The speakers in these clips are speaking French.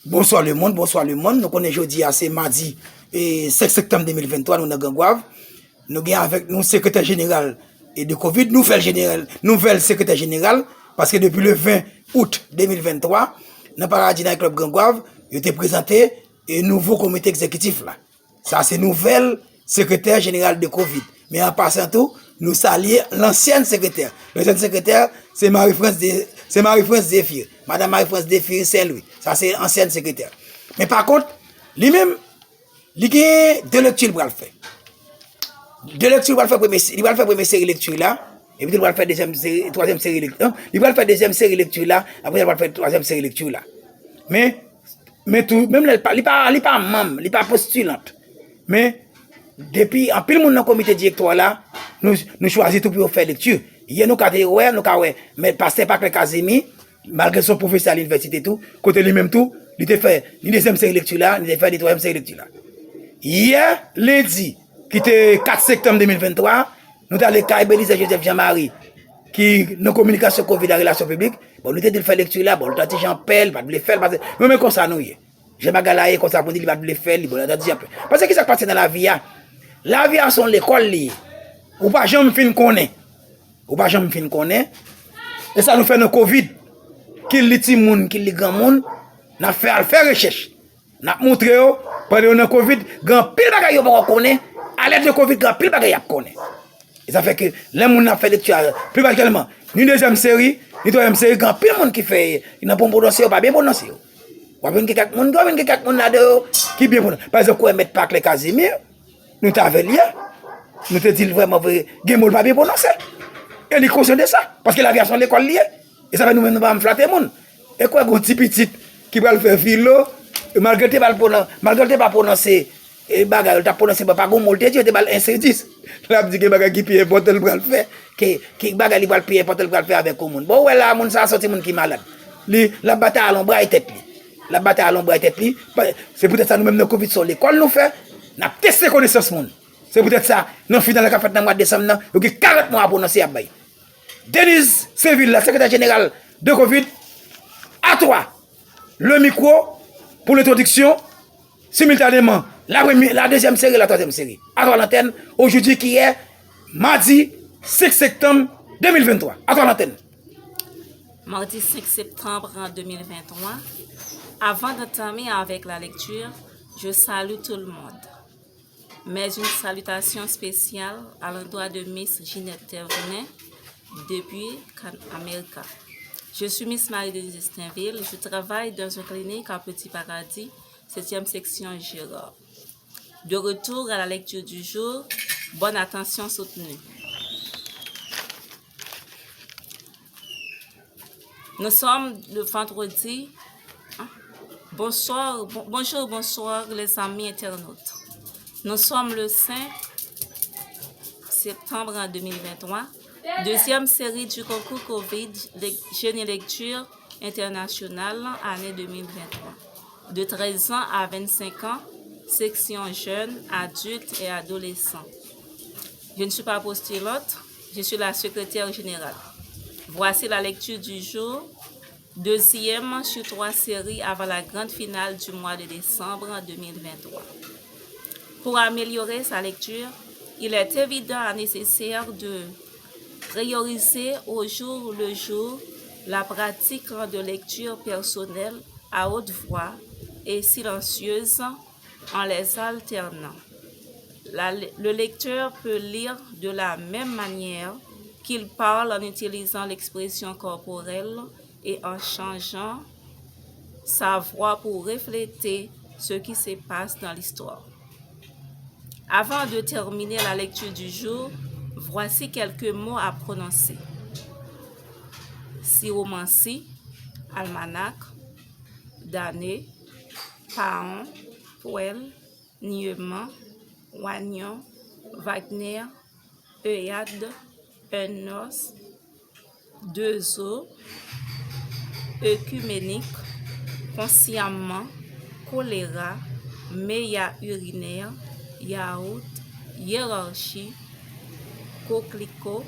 Bonsoir le monde, bonsoir le monde. Nous connaissons aujourd'hui, c'est mardi et 5 septembre 2023, nous dans Gangouave. Nous avons avec nous secrétaire général et de Covid, nouvelle secrétaire général, parce que depuis le 20 août 2023, dans le paradis dans le club Gangouave, il était présenté un nouveau comité exécutif là. Ça, c'est nouvelle secrétaire général de Covid. Mais en passant tout, nous saluons l'ancienne secrétaire. L'ancienne secrétaire, c'est Marie-France Zéphir. Madame Marie-France Zéphir Saint-Louis. Ça, c'est ancienne secrétaire. Mais par contre, lui-même, il y a deux lectures pour le faire. Deux lectures pour le faire, il va faire première série lecture là, et puis il va faire troisième série lecture. Non, il va faire deuxième série lecture là, après il va faire troisième série lecture là. Mais tout, même il pas membre, il pas postulante. Mais depuis en pile monde dans le comité directoire là, nous choisissons tout pour faire lecture. Hier nous mais pasteur pas Casimir, malgré son professeur à l'université et tout, côté lui-même tout, il a fait une deuxième série lecture là, il a fait une troisième série lecture là. Hier, lundi, qui était 4 septembre 2023, nous avons le cas Belize Joseph Jean-Marie, qui dans communication Covid et relations publiques, bon, nous avons dit faire lecture là, bon, nous avons dit Jean Pelle, pas de le faire, parce que nous-mêmes comme ça, nous, j'ai ma galaye comme ça, pour dire qu'il va de le faire, bon, nous avons dit parce que qu'est-ce qui se passe dans la vie, la vie à son l'école, ou pas jamais fin connaît, ou pas jamais fin connaît, et ça nous fait dans Covid, qu'il les petits moun, qu'il les grands moun, nous avons fait recherche, nous avons montré, pendant le Covid, grand pile bagay yo pas connaît, à l'aide de Covid, grand pile bagay y connaît. Et ça fait que les moun a fait lecture, plus particulièrement, une deuxième série, une troisième série, grand pile moun qui fait, il n'a pas prononcé, pas bien prononcé. Ou bien quelques moun là-dedans, qui bien prononcé. Par exemple, quoi mettre pas les Casimir, nous t'avons lié, nous te dit vraiment, Gémol pas bien prononcé. Et il est conscient de ça, parce que l'aviation de l'école liée. Et ça fait nous-mêmes, nous pas flatter moun. Et quoi, un petit petit qui va le faire philo, malgré que pas prononcer et bagay t'a prononcé pas gon mot te dit te bal insédis là dit que bagay qui pied porte le bral faire que bagay li bal pied porte le bral faire avec moun bon ouais là moun ça sorti moun qui malade li la bataille à l'ombre tête li la bataille à l'ombre tête li c'est peut-être ça nous même dans Covid sur l'école nous fait n'a testé connaissance moun c'est peut-être ça non final la fait dans mois de décembre nan yo 40 mois à prononcer bay Denise Seville la secrétaire générale de Covid à toi le micro pour l'introduction, simultanément, la deuxième série et la troisième série. À toi l'antenne, aujourd'hui qui est mardi 5 septembre 2023. À toi l'antenne. Mardi 5 septembre 2023. Avant d'entamer avec la lecture, je salue tout le monde. Mais une salutation spéciale à l'endroit de Miss Ginette Tervenet depuis Amérique. Je suis Miss Marie-Denise Stainville. Je travaille dans une clinique à Petit Paradis, 7e section Gérard. De retour à la lecture du jour, bonne attention soutenue. Nous sommes le vendredi. Bonjour les amis internautes. Nous sommes le 5 septembre 2023. Deuxième série du concours Covid, Génie Lecture Internationale, année 2023. De 13 ans à 25 ans, section jeunes, adultes et adolescents. Je ne suis pas postulante, je suis la secrétaire générale. Voici la lecture du jour, deuxième sur 3 séries avant la grande finale du mois de décembre 2023. Pour améliorer sa lecture, il est évident et nécessaire de prioriser au jour le jour la pratique de lecture personnelle à haute voix et silencieuse en les alternant. Le lecteur peut lire de la même manière qu'il parle en utilisant l'expression corporelle et en changeant sa voix pour refléter ce qui se passe dans l'histoire. Avant de terminer la lecture du jour, voici quelques mots à prononcer. Syromancie, almanach, d'année, paon, poêle, niement, oignon, Wagner, œillade, œnos, deux os, œcuménique, consciemment, choléra, méa urinaire, yaourt, hiérarchie, coquelicot,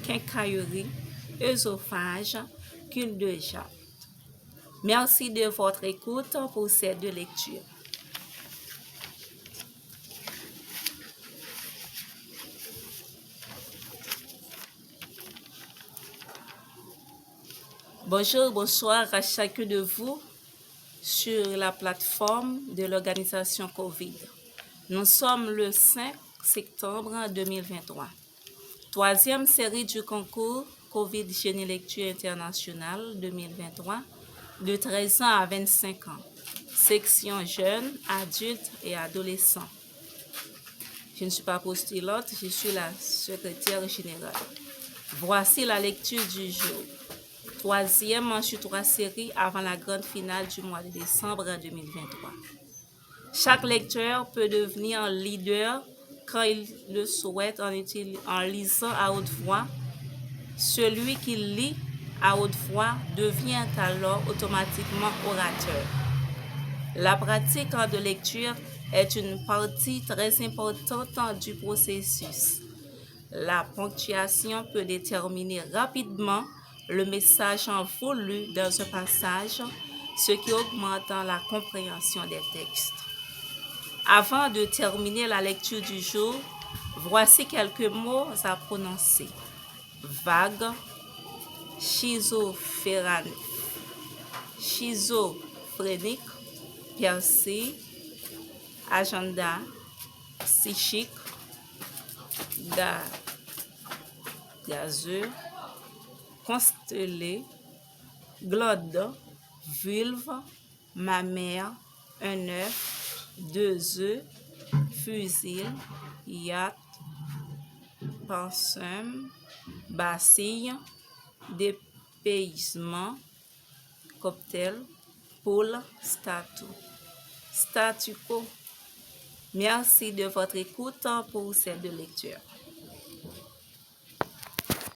quincaillerie, œsophage, cul de jatte. Merci de votre écoute pour ces deux lectures. Bonjour, bonsoir à chacun de vous sur la plateforme de l'organisation COVID. Nous sommes le 5 septembre 2023. Troisième série du concours COVID Génie Lecture International 2023 de 13 ans à 25 ans. Section jeunes, adultes et adolescents. Je ne suis pas postulante, je suis la secrétaire générale. Voici la lecture du jour. Troisième sur 3 séries avant la grande finale du mois de décembre 2023. Chaque lecteur peut devenir un leader quand il le souhaite en lisant à haute voix. Celui qui lit à haute voix devient alors automatiquement orateur. La pratique de lecture est une partie très importante du processus. La ponctuation peut déterminer rapidement le message voulu dans un passage, ce qui augmente la compréhension des textes. Avant de terminer la lecture du jour, voici quelques mots à prononcer. Vague, schizophrénique, percée, agenda, psychique, gazeux, constellé, glode, vulve, mammaire, un œuf, 2 œufs, fusil, yacht, pansum, bacille, dépaysement, cocktail, poule, statu quo. Merci de votre écoute pour ces deux lectures.